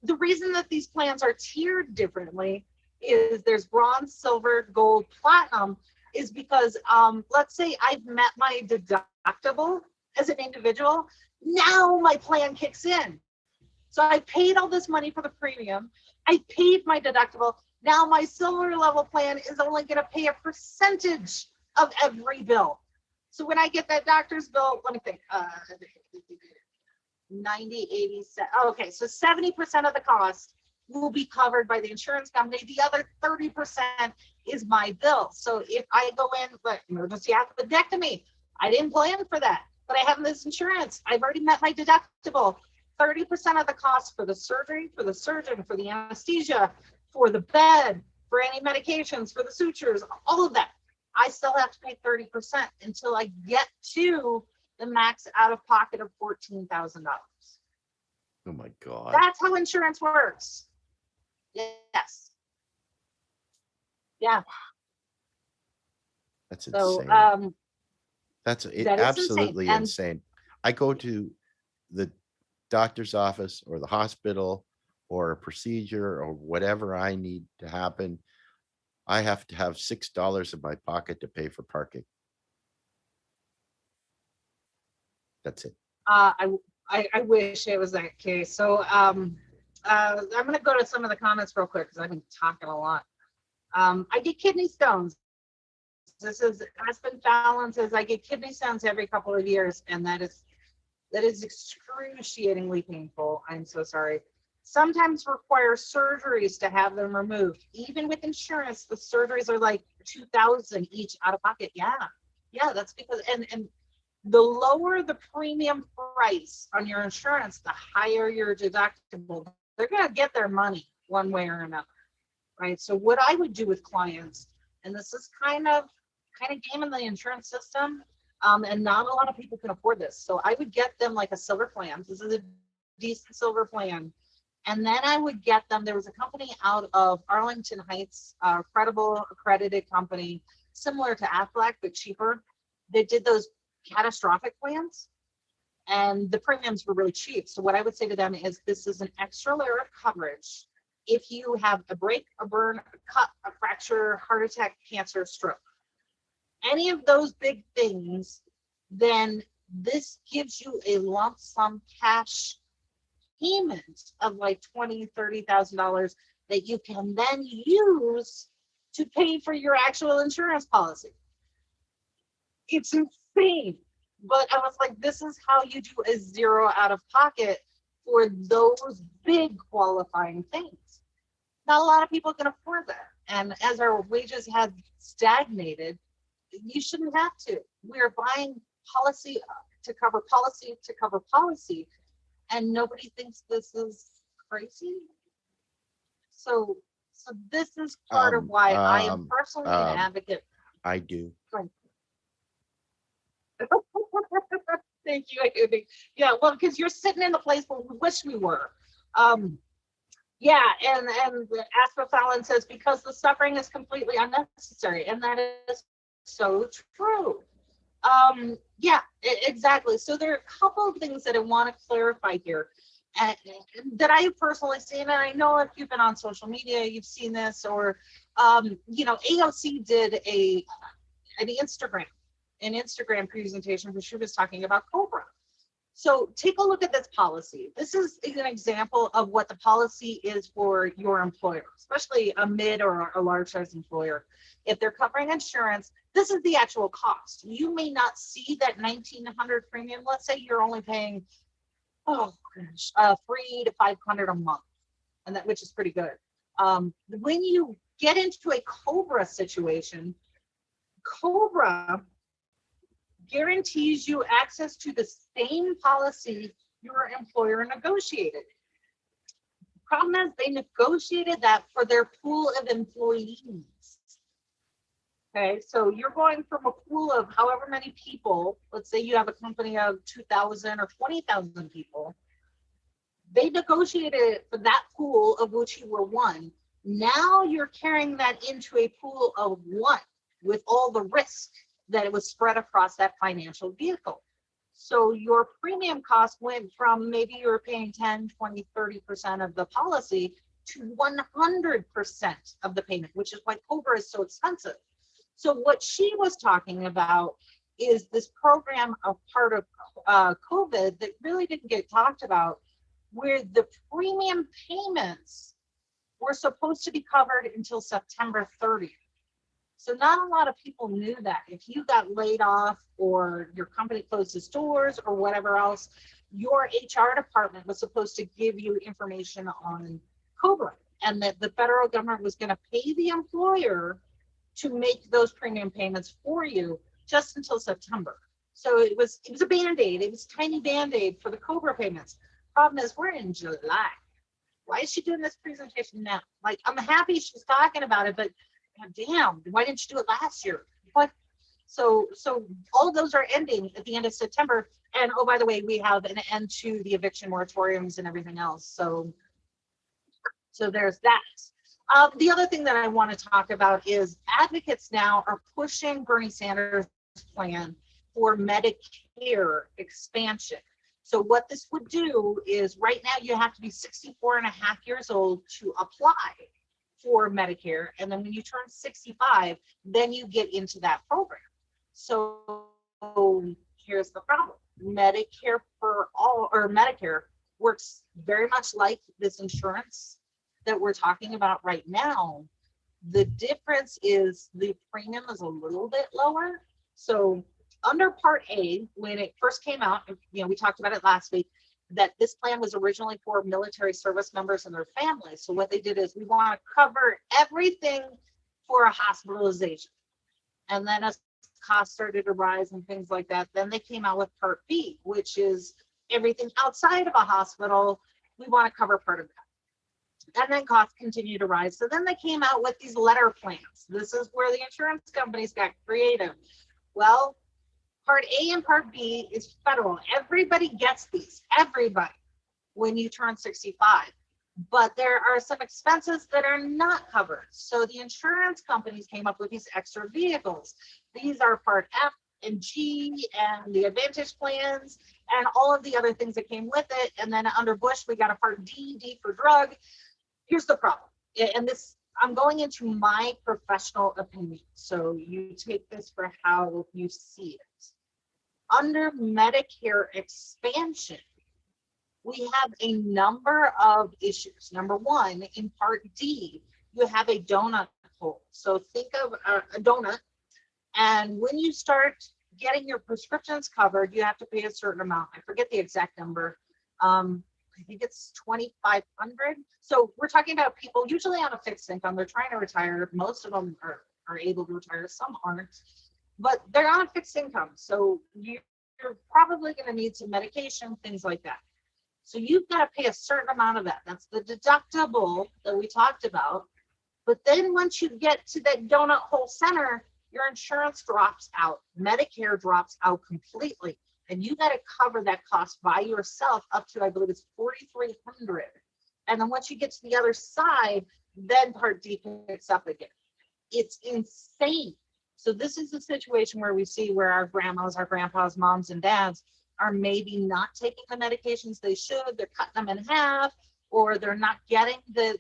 [SPEAKER 3] the reason that these plans are tiered differently is there's bronze, silver, gold, platinum, is because let's say I've met my deductible as an individual. Now my plan kicks in. So I paid all this money for the premium. I paid my deductible. Now my silver level plan is only going to pay a percentage of every bill. So when I get that doctor's bill, let me think, 90, 80, okay, so 70% of the cost will be covered by the insurance company. The other 30% is my bill. So if I go in, but emergency appendectomy, I didn't plan for that, but I have this insurance. I've already met my deductible. 30% of the cost for the surgery, for the surgeon, for the anesthesia, for the bed, for any medications, for the sutures, all of that. I still have to pay 30% until I get to the max out of pocket of $14,000.
[SPEAKER 2] Oh my God.
[SPEAKER 3] That's how insurance works. Yes. Yeah.
[SPEAKER 2] That's
[SPEAKER 3] So,
[SPEAKER 2] insane. That's
[SPEAKER 3] that is
[SPEAKER 2] absolutely
[SPEAKER 3] insane.
[SPEAKER 2] insane. I go to the doctor's office or the hospital or a procedure or whatever I need to happen. I have to have $6 in my pocket to pay for parking. That's it.
[SPEAKER 3] I wish it was that case. So I'm going to go to some of the comments real quick because I've been talking a lot. I get kidney stones. This is Aspen Fallon says I get kidney stones every couple of years, and that is excruciatingly painful. I'm so sorry. Sometimes require surgeries to have them removed. Even with insurance, the surgeries are like $2,000 each out of pocket. Yeah, that's because and the lower the premium price on your insurance, the higher your deductible. They're gonna get their money one way or another, right? So what I would do with clients, and this is kind of gaming the insurance system, and not a lot of people can afford this. So I would get them like a silver plan. This is a decent silver plan. And then I would get them, there was a company out of Arlington Heights, credible, accredited company, similar to Aflac, but cheaper. They did those catastrophic plans, and the premiums were really cheap. So what I would say to them is, this is an extra layer of coverage if you have a break, a burn, a cut, a fracture, heart attack, cancer, stroke. Any of those big things, then this gives you a lump sum cash payment of like $20,000, $30,000 that you can then use to pay for your actual insurance policy. It's insane. But I was like, this is how you do a zero out of pocket for those big qualifying things. Not a lot of people can afford that. And as our wages have stagnated, you shouldn't have to. We're buying policy to cover policy to cover policy, and nobody thinks this is crazy. So this is part of why I am personally an advocate.
[SPEAKER 2] I do.
[SPEAKER 3] Thank you. Yeah, well, because you're sitting in the place where we wish we were. Yeah, and Asper Fallon says, because the suffering is completely unnecessary, and that is so true. Yeah, exactly. So there are a couple of things that I want to clarify here. and, that I have personally seen, and I know if you've been on social media, you've seen this, or AOC did an Instagram presentation where she was talking about COBRA. So take a look at this policy. This is an example of what the policy is for your employer, especially a mid or a large size employer. If they're covering insurance, this is the actual cost. You may not see that $1,900 premium. Let's say you're only paying, $300 to $500 a month, and that, which is pretty good. When you get into a COBRA situation, COBRA guarantees you access to the same policy your employer negotiated. The problem is they negotiated that for their pool of employees. Okay, so you're going from a pool of however many people, let's say you have a company of 2,000 or 20,000 people. They negotiated for that pool of which you were one. Now you're carrying that into a pool of one with all the risk that it was spread across that financial vehicle. So your premium cost went from maybe you were paying 10, 20, 30% of the policy to 100% of the payment, which is why COBRA is so expensive. So what she was talking about is this program, a part of COVID that really didn't get talked about, where the premium payments were supposed to be covered until September 30th. So not a lot of people knew that. If you got laid off or your company closed its doors or whatever else, your HR department was supposed to give you information on COBRA, and that the federal government was going to pay the employer to make those premium payments for you just until September. So it was a Band-Aid. It was a tiny Band-Aid for the COBRA payments. Problem is, we're in July. Why is she doing this presentation now? Like, I'm happy she's talking about it, but God damn, why didn't you do it last year? What? So all of those are ending at the end of September. And oh, by the way, we have an end to the eviction moratoriums and everything else. So there's that. The other thing that I want to talk about is advocates now are pushing Bernie Sanders' plan for Medicare expansion. So what this would do is, right now you have to be 64 and a half years old to apply for Medicare. And then when you turn 65, then you get into that program. So here's the problem. Medicare for all, or Medicare, works very much like this insurance that we're talking about right now. The difference is the premium is a little bit lower. So under Part A, when it first came out, we talked about it last week, that this plan was originally for military service members and their families. So what they did is, we want to cover everything for a hospitalization. And then as costs started to rise and things like that, then they came out with Part B, which is everything outside of a hospital. We want to cover part of that. And then costs continue to rise. So then they came out with these letter plans. This is where the insurance companies got creative. Well, Part A and Part B is federal. Everybody gets these, everybody, when you turn 65. But there are some expenses that are not covered. So the insurance companies came up with these extra vehicles. These are Part F and G and the Advantage plans and all of the other things that came with it. And then under Bush, we got a Part D, D for drug. Here's the problem. And this, I'm going into my professional opinion. So you take this for how you see it. Under Medicare expansion, we have a number of issues. Number one, in Part D, you have a donut hole. So think of a donut, and when you start getting your prescriptions covered, you have to pay a certain amount. I forget the exact number. I think it's $2,500. So we're talking about people usually on a fixed income. They're trying to retire. Most of them are able to retire. Some aren't. But they're on a fixed income. So you're probably going to need some medication, things like that. So you've got to pay a certain amount of that. That's the deductible that we talked about. But then once you get to that donut hole center, your insurance drops out. Medicare drops out completely. And you got to cover that cost by yourself up to, I believe it's $4,300. And then once you get to the other side, then Part D picks up again. It's insane. So this is the situation where we see where our grandmas, our grandpas, moms, and dads are maybe not taking the medications they should. They're cutting them in half, or they're not getting the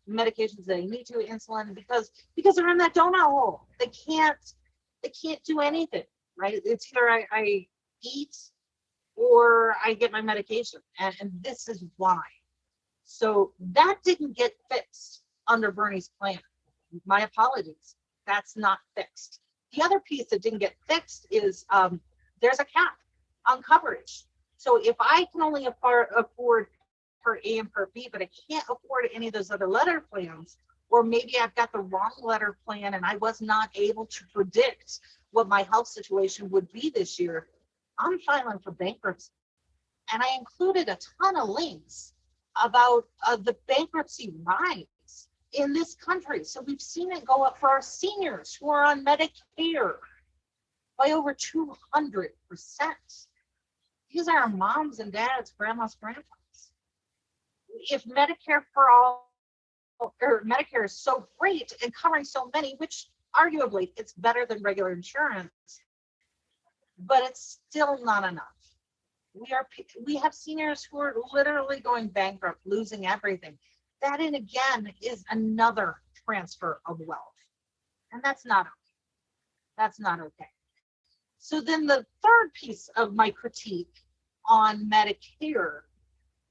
[SPEAKER 3] medications they need to, insulin, because they're in that donut hole. They can't do anything, right? It's either I eat or I get my medication, and this is why. So that didn't get fixed under Bernie's plan. My apologies. That's not fixed. The other piece that didn't get fixed is there's a cap on coverage. So if I can only afford Part A and Part B, but I can't afford any of those other letter plans, or maybe I've got the wrong letter plan and I was not able to predict what my health situation would be this year, I'm filing for bankruptcy. And I included a ton of links about the bankruptcy rise in this country. So we've seen it go up for our seniors who are on Medicare by over 200%. These are our moms and dads, grandmas, grandpas. If Medicare for all, or Medicare is so great and covering so many, which arguably it's better than regular insurance, but it's still not enough. We have seniors who are literally going bankrupt, losing everything. That, and again, is another transfer of wealth, and that's not okay. That's not okay. So then the third piece of my critique on Medicare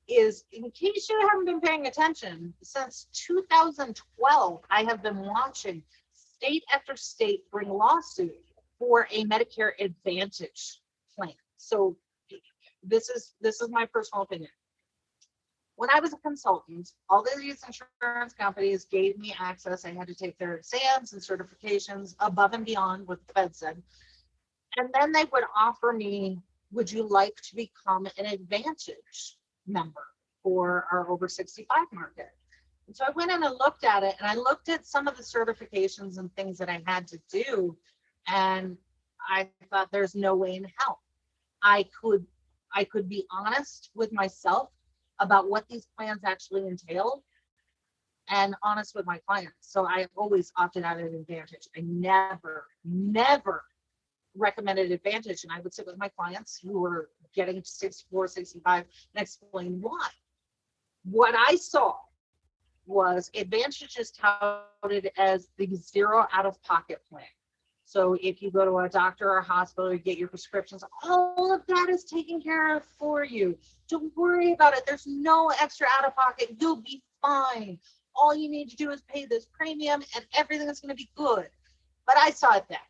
[SPEAKER 3] is, in case you haven't been paying attention, since 2012, I have been watching state after state bring lawsuit for a Medicare Advantage plan. So this is my personal opinion. When I was a consultant, all of these insurance companies gave me access. I had to take their exams and certifications above and beyond what the Fed said. And then they would offer me, would you like to become an Advantage member for our over 65 market? And so I went in and looked at it, and I looked at some of the certifications and things that I had to do. And I thought, there's no way in hell I could be honest with myself about what these plans actually entail and honest with my clients. So I always opted out of Advantage. I never recommended Advantage. And I would sit with my clients who were getting 64, 65 and explain why. What I saw was Advantage is touted as the zero out-of-pocket plan. So if you go to a doctor or a hospital, you get your prescriptions, all of that is taken care of for you. Don't worry about it. There's no extra out-of-pocket. You'll be fine. All you need to do is pay this premium and everything is going to be good. But I saw it that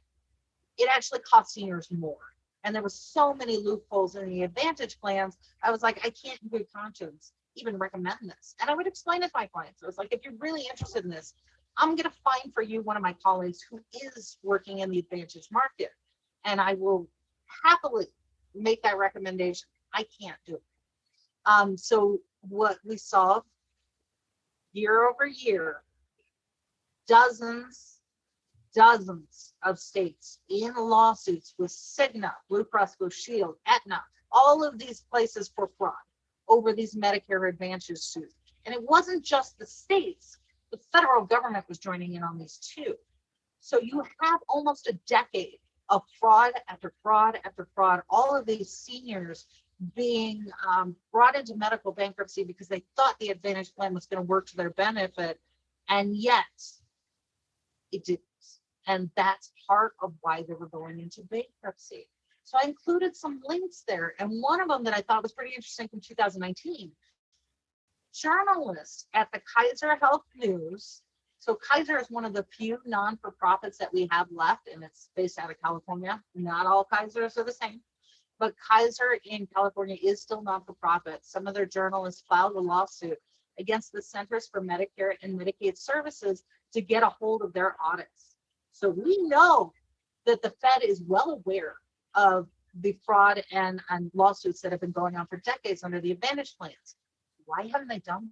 [SPEAKER 3] it actually cost seniors more. And there were so many loopholes in the Advantage plans. I was like, I can't in good conscience even recommend this. And I would explain it to my clients. I was like, if you're really interested in this, I'm going to find for you one of my colleagues who is working in the Advantage market, and I will happily make that recommendation. I can't do it. So what we saw year over year, dozens of states in lawsuits with Cigna, Blue Cross Blue Shield, Aetna, all of these places for fraud over these Medicare Advantage suits. And it wasn't just the states. The federal government was joining in on these too. So you have almost a decade of fraud after fraud after fraud, all of these seniors being brought into medical bankruptcy because they thought the Advantage plan was going to work to their benefit, and yet it didn't. And that's part of why they were going into bankruptcy. So I included some links there, and one of them that I thought was pretty interesting from 2019. Journalists at the Kaiser Health News. So Kaiser is one of the few non-for-profits that we have left, and it's based out of California. Not all Kaisers are the same, but Kaiser in California is still non-for-profit. Some of their journalists filed a lawsuit against the Centers for Medicare and Medicaid Services to get a hold of their audits. So we know that the Fed is well aware of the fraud and lawsuits that have been going on for decades under the Advantage plans. Why haven't they done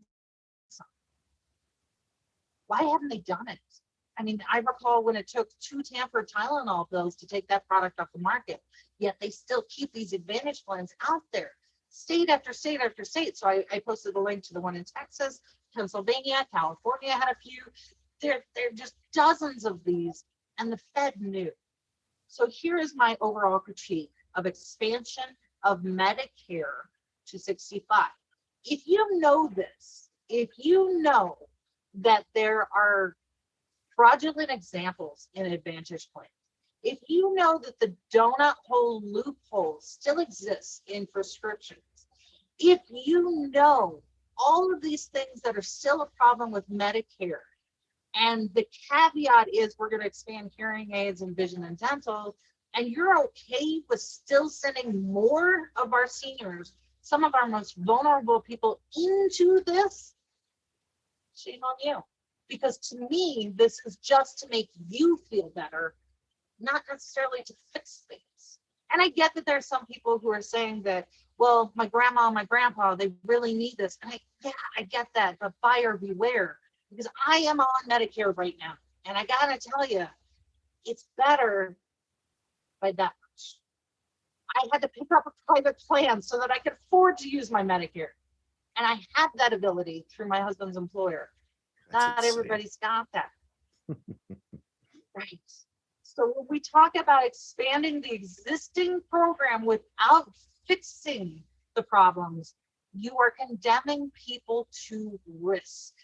[SPEAKER 3] something? Why haven't they done it? I mean, I recall when it took 2 Tampered Tylenol pills to take that product off the market, yet they still keep these Advantage plans out there, state after state after state. So I posted a link to the one in Texas, Pennsylvania, California had a few. There are just dozens of these, and the Fed knew. So here is my overall critique of expansion of Medicare to 65. If you know this, if you know that there are fraudulent examples in Advantage plans, if you know that the donut hole loophole still exists in prescriptions, if you know all of these things that are still a problem with Medicare, and the caveat is we're going to expand hearing aids and vision and dental, and you're okay with still sending more of our seniors, some of our most vulnerable people, into this, shame on you. Because to me, this is just to make you feel better, not necessarily to fix things. And I get that there's some people who are saying that, well, my grandma and my grandpa, they really need this. And I get that, but buyer beware, because I am on Medicare right now. And I gotta tell you, it's better by that much. I had to pick up a private plan so that I could afford to use my Medicare. And I had that ability through my husband's employer.
[SPEAKER 2] That's
[SPEAKER 3] Not
[SPEAKER 2] insane.
[SPEAKER 3] everybody's got that. Right. So when we talk about expanding the existing program without fixing the problems, you are condemning people to risk.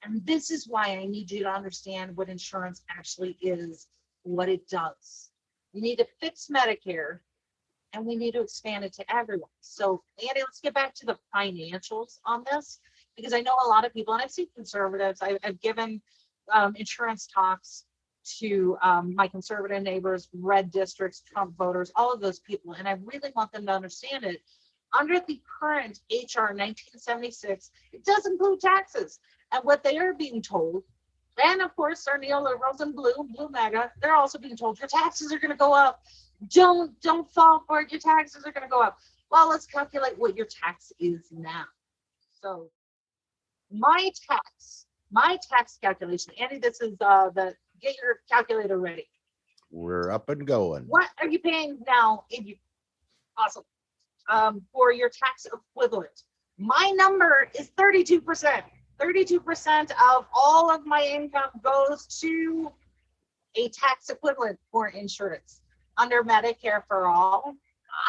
[SPEAKER 3] And this is why I need you to understand what insurance actually is, what it does. You need to fix Medicare, and we need to expand it to everyone. So, Andy, let's get back to the financials on this, because I know a lot of people, and I've seen conservatives, I've given insurance talks to my conservative neighbors, red districts, Trump voters, all of those people, and I really want them to understand it. Under the current HR 1976, it does include taxes. And what they are being told, and of course, our neoliberals and blue MAGA, they're also being told your taxes are going to go up. Don't fall for it. Your taxes are going to go up. Well, let's calculate what your tax is now. So my tax calculation, Andy, this is get your calculator ready.
[SPEAKER 2] We're up and going.
[SPEAKER 3] What are you paying now? Awesome. For your tax equivalent. My number is 32%. 32% of all of my income goes to a tax equivalent for insurance. Under Medicare for all,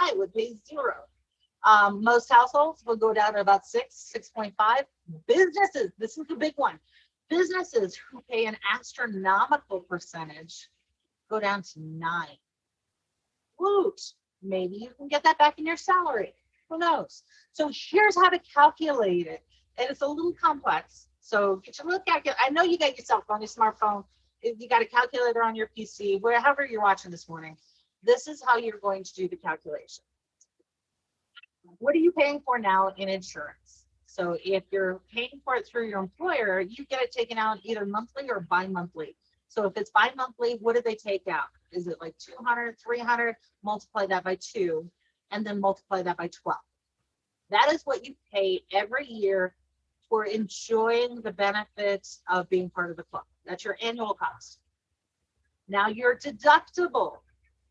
[SPEAKER 3] I would pay 0. Most households will go down to about 6.5. Businesses, this is the big one. Businesses who pay an astronomical percentage go down to 9. Woot, maybe you can get that back in your salary. Who knows? So here's how to calculate it. And it's a little complex. So get your little calculator. I know you got your cell phone, your smartphone. You got a calculator on your PC, wherever you're watching this morning. This is how you're going to do the calculation. What are you paying for now in insurance? So if you're paying for it through your employer, you get it taken out either monthly or bi-monthly. So if it's bi-monthly, what do they take out? Is it like 200, 300? Multiply that by 2, and then multiply that by 12. That is what you pay every year for enjoying the benefits of being part of the club. That's your annual cost. Now your deductible.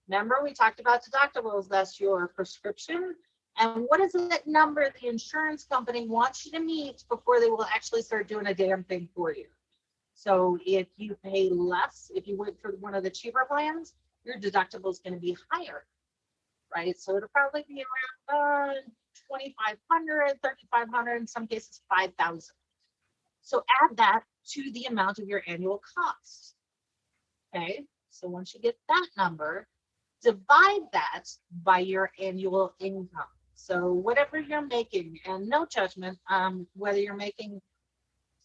[SPEAKER 3] Remember, we talked about deductibles. That's your prescription. And what is that number the insurance company wants you to meet before they will actually start doing a damn thing for you? So if you pay less, if you went for one of the cheaper plans, your deductible is going to be higher, right? So it'll probably be around 2,500, 3,500, in some cases 5,000. So add that to the amount of your annual cost. Okay, so once you get that number, divide that by your annual income. So whatever you're making, and no judgment, whether you're making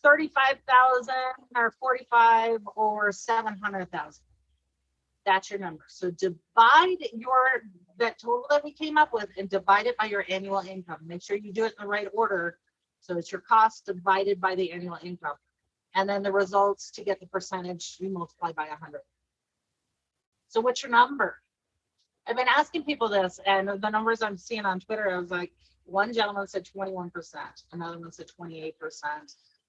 [SPEAKER 3] 35,000 or 45 or 700,000, that's your number. So divide that total that we came up with and divide it by your annual income. Make sure you do it in the right order. So it's your cost divided by the annual income. And then the results, to get the percentage, you multiply by 100. So what's your number? I've been asking people this, and the numbers I'm seeing on Twitter, I was like, one gentleman said 21%, another one said 28%.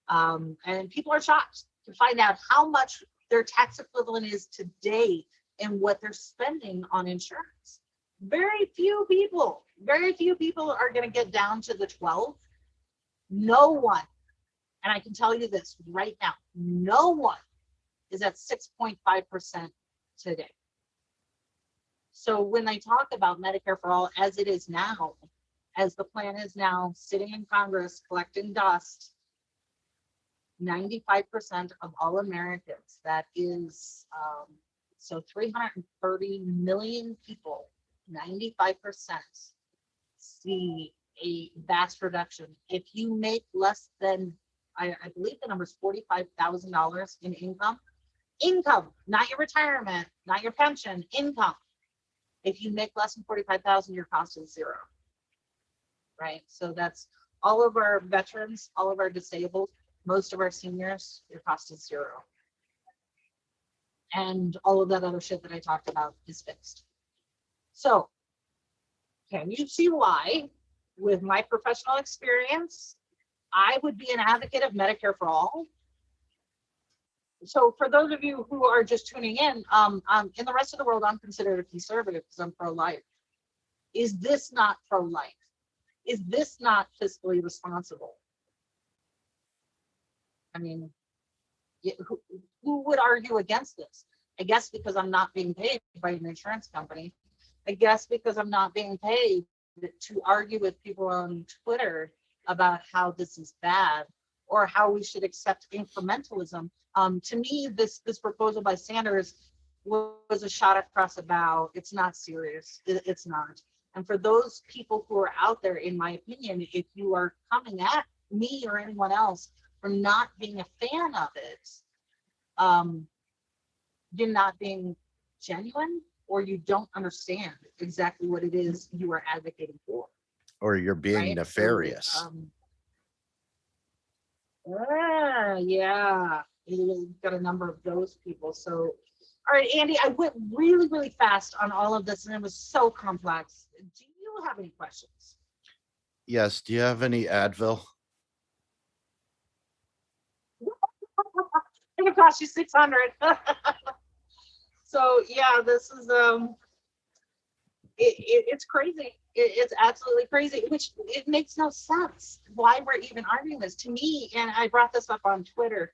[SPEAKER 3] And people are shocked to find out how much their tax equivalent is today and what they're spending on insurance. Very few people are going to get down to the 12. No one, and I can tell you this right now, no one is at 6.5% today. So when I talk about Medicare for all as it is now, as the plan is now sitting in Congress collecting dust, 95% of all Americans, that is, so 330 million people, 95% see a vast reduction. If you make less than, I believe the number is $45,000 in income, not your retirement, not your pension, income. If you make less than 45,000, your cost is zero, right? So that's all of our veterans, all of our disabled, most of our seniors, your cost is zero. And all of that other shit that I talked about is fixed. So can you see why, with my professional experience, I would be an advocate of Medicare for all? So for those of you who are just tuning in the rest of the world, I'm considered a conservative because I'm pro-life. Is this not pro-life? Is this not fiscally responsible? I mean, who would argue against this? I guess because I'm not being paid by an insurance company. I guess because I'm not being paid to argue with people on Twitter about how this is bad or how we should accept incrementalism. To me, this proposal by Sanders was a shot across the bow. It's not serious. It's not. And for those people who are out there, in my opinion, if you are coming at me or anyone else for not being a fan of it, you're not being genuine, or you don't understand exactly what it is you are advocating for.
[SPEAKER 2] Or you're being
[SPEAKER 3] right?
[SPEAKER 2] nefarious.
[SPEAKER 3] So, yeah, you've got a number of those people. So, all right, Andy, I went really, really fast on all of this, and it was so complex. Do you have any questions?
[SPEAKER 2] Yes. Do you have any Advil?
[SPEAKER 3] It would cost you $600. So yeah, this is it's crazy. It's absolutely crazy, which it makes no sense why we're even arguing this. To me, and I brought this up on Twitter,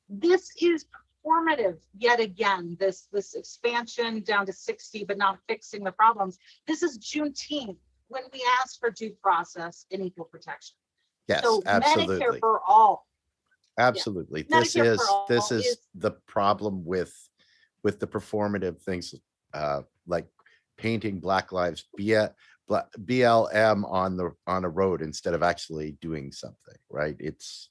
[SPEAKER 3] this is performative yet again, this expansion down to 60, but not fixing the problems. This is Juneteenth when we asked for due process and equal protection.
[SPEAKER 2] Yes,
[SPEAKER 3] so
[SPEAKER 2] absolutely.
[SPEAKER 3] Medicare for all.
[SPEAKER 2] Absolutely.
[SPEAKER 3] Yeah.
[SPEAKER 2] This is the problem with the performative things, like painting Black Lives BLM on a road instead of actually doing something, right? It's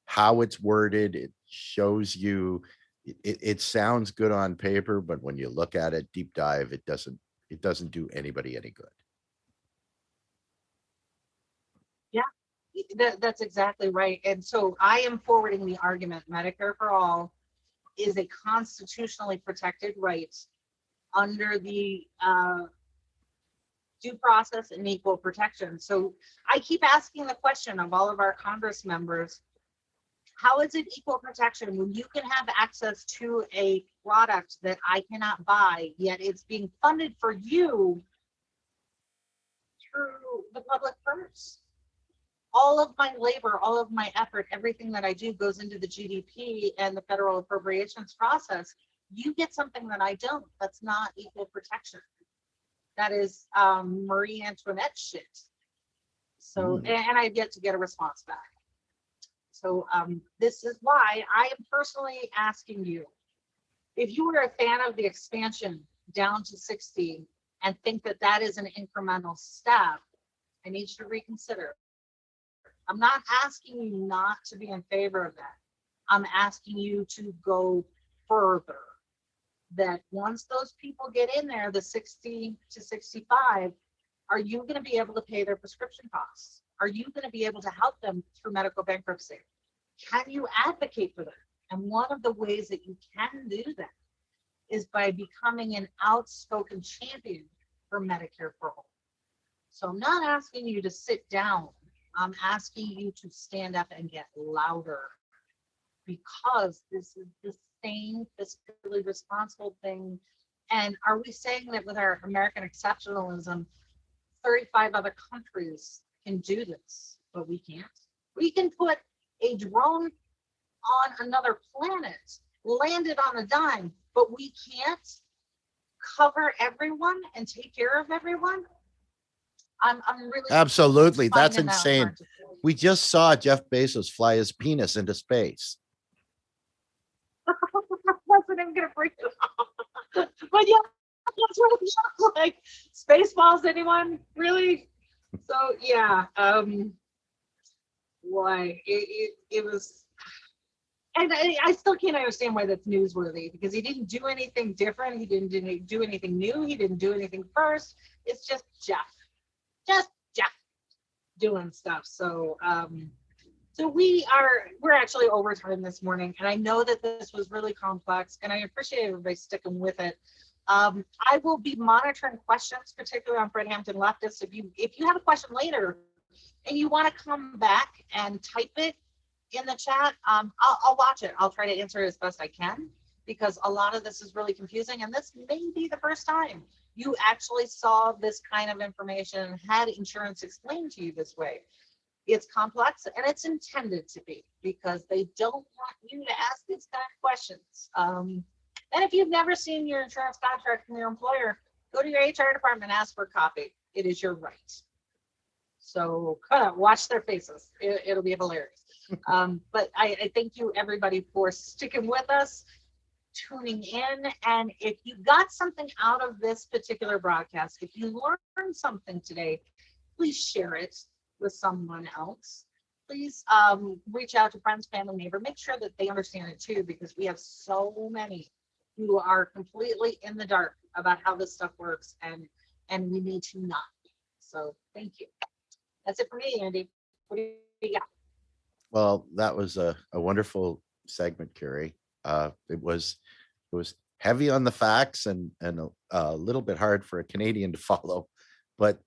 [SPEAKER 2] how it's worded. It shows you, it sounds good on paper, but when you look at it, deep dive, it doesn't do anybody any good.
[SPEAKER 3] Yeah, that's exactly right. And so I am forwarding the argument Medicare for all is a constitutionally protected right under the due process and equal protection. So I keep asking the question of all of our Congress members, how is it equal protection when you can have access to a product that I cannot buy, yet it's being funded for you through the public purse? All of my labor, all of my effort, everything that I do goes into the GDP and the federal appropriations process. You get something that I don't. That's not equal protection. That is Marie Antoinette shit. So, and I've yet to get a response back. So this is why I am personally asking you, if you were a fan of the expansion down to 60 and think that that is an incremental step, I need you to reconsider. I'm not asking you not to be in favor of that. I'm asking you to go further. That once those people get in there, the 60 to 65, are you going to be able to pay their prescription costs? Are you going to be able to help them through medical bankruptcy? Can you advocate for them? And one of the ways that you can do that is by becoming an outspoken champion for Medicare for all. So I'm not asking you to sit down. I'm asking you to stand up and get louder, because this is the same fiscally responsible thing. And are we saying that with our American exceptionalism, 35 other countries can do this, but we can't? We can put a drone on another planet, land it on a dime, but we can't cover everyone and take care of everyone. I'm really
[SPEAKER 2] Absolutely. That's
[SPEAKER 3] finding that
[SPEAKER 2] insane.
[SPEAKER 3] hard to do.
[SPEAKER 2] We just saw Jeff Bezos fly his penis into space.
[SPEAKER 3] I wasn't even gonna bring it up. But yeah, that's what it looks like. Spaceballs, anyone? Really? So yeah, why it was, and I still can't understand why that's newsworthy, because he didn't do anything different. He didn't do anything new. He didn't do anything first. It's just Jeff doing stuff. So so we're actually overtime this morning, and I know that this was really complex, and I appreciate everybody sticking with it. I will be monitoring questions, particularly on Fred Hampton Leftists. If you have a question later and you want to come back and type it in the chat, I'll watch it. I'll try to answer it as best I can, because a lot of this is really confusing, and this may be the first time you actually saw this kind of information, had insurance explained to you this way. It's complex, and it's intended to be, because they don't want you to ask these kind of questions. And if you've never seen your insurance contract from your employer, go to your HR department and ask for a copy. It is your right. So watch their faces. It'll be hilarious. But I thank you, everybody, for sticking with us, tuning in. And if you got something out of this particular broadcast, if you learned something today, please share it with someone else. Please reach out to friends, family, neighbor. Make sure that they understand it too, because we have so many who are completely in the dark about how this stuff works, and we need to not. So thank you. That's it for me, Andy. What do you got?
[SPEAKER 2] Well, that was a wonderful segment, Carrie. It was heavy on the facts and a little bit hard for a Canadian to follow, but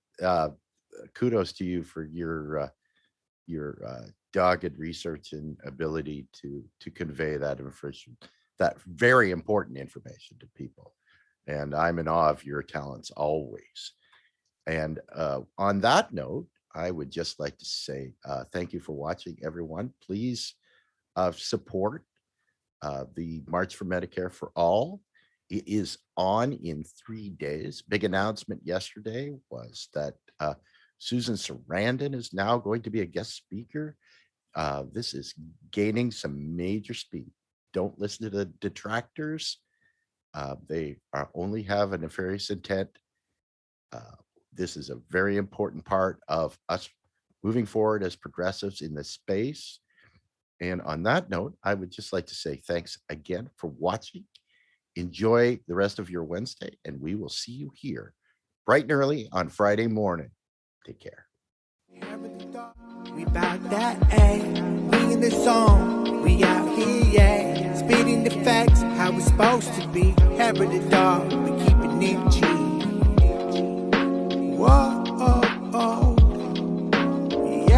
[SPEAKER 2] kudos to you for your dogged research and ability to convey that information, that very important information to people. And I'm in awe of your talents always. And on that note, I would just like to say thank you for watching, everyone. Please support the March for Medicare for All. It is on in 3 days. Big announcement yesterday was that Susan Sarandon is now going to be a guest speaker. This is gaining some major speed. Don't listen to the detractors. They only have a nefarious intent. This is a very important part of us moving forward as progressives in this space. And on that note, I would just like to say thanks again for watching. Enjoy the rest of your Wednesday, and we will see you here bright and early on Friday morning. Take care.
[SPEAKER 1] We bout that, ayy. We in the zone, we out here, yeah. Spitting the facts, how it's supposed to be. Hair of the dog, we keeping it G.